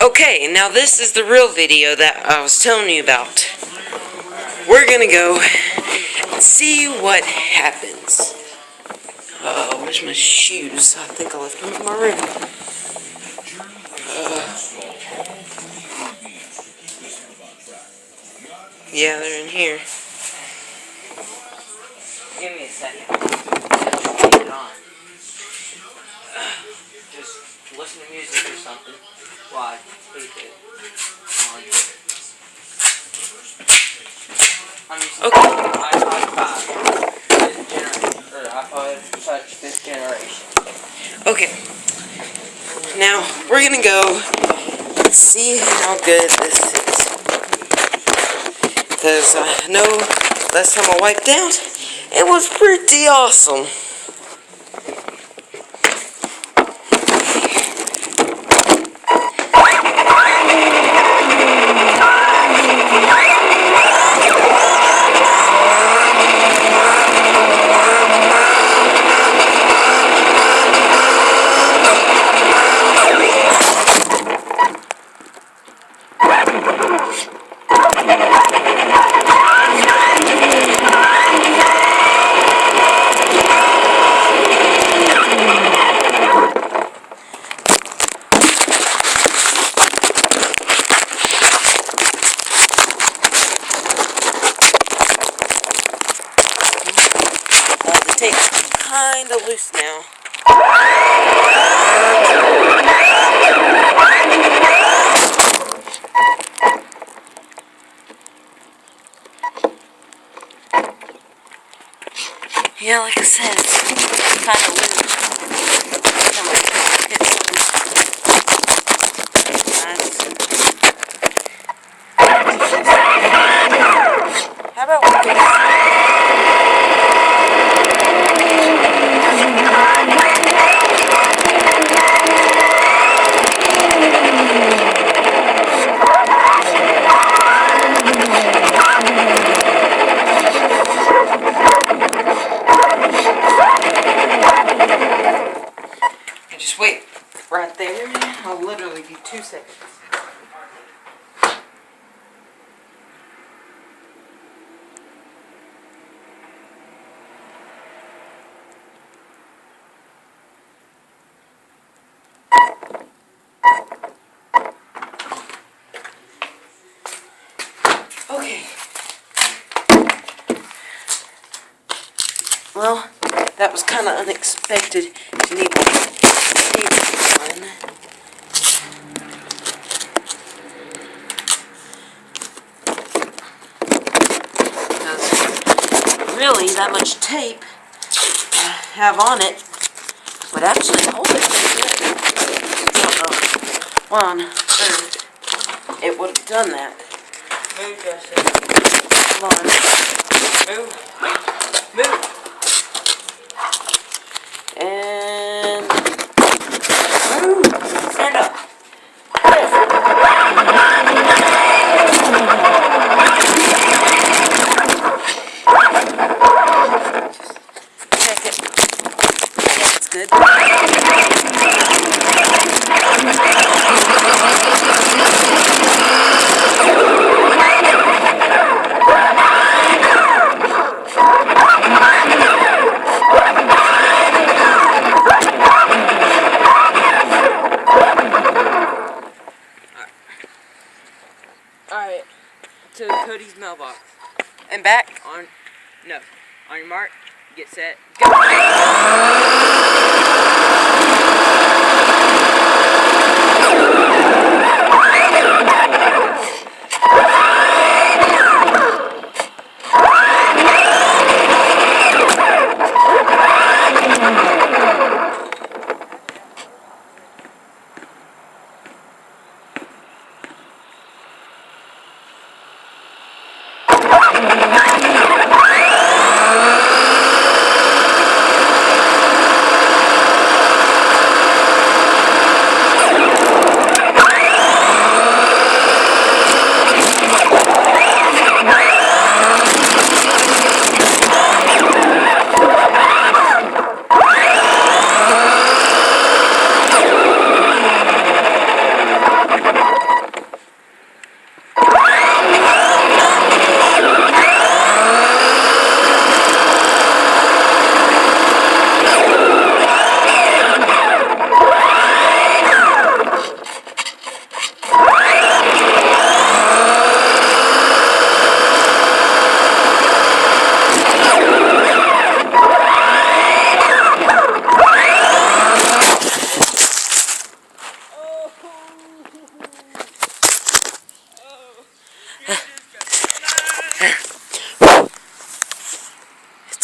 Okay, now this is the real video that I was telling you about. We're gonna go and see what happens. Where's my shoes? I think I left them in my room. Yeah, they're in here. Give me a second. Put it on. Just listen to music or something while I keep it on. I'm using iPod 5, iPod Touch 5th generation. Okay, now we're gonna go and see how good this is. Because I know last time I wiped out, it was pretty awesome. The tape's kind of loose now. Yeah, like I said, it's kind of loose. How about we do just wait right there. I'll literally be 2 seconds. Okay. Well, that was kind of unexpected to need my tape on. Because really, that much tape I have on it would actually hold it pretty good. I don't know why on earth it would have done that. Move, Justin. Come on. Move. Move. And move. Stand up. Check it. Yeah, it's good. Alright, to Cody's mailbox. And back on, no, on your mark, get set, go!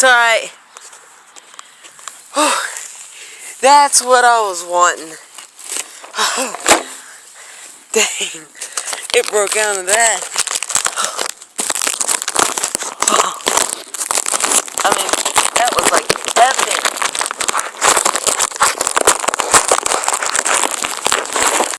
alright. That's what I was wanting. Dang. It broke out of that. I mean, that was like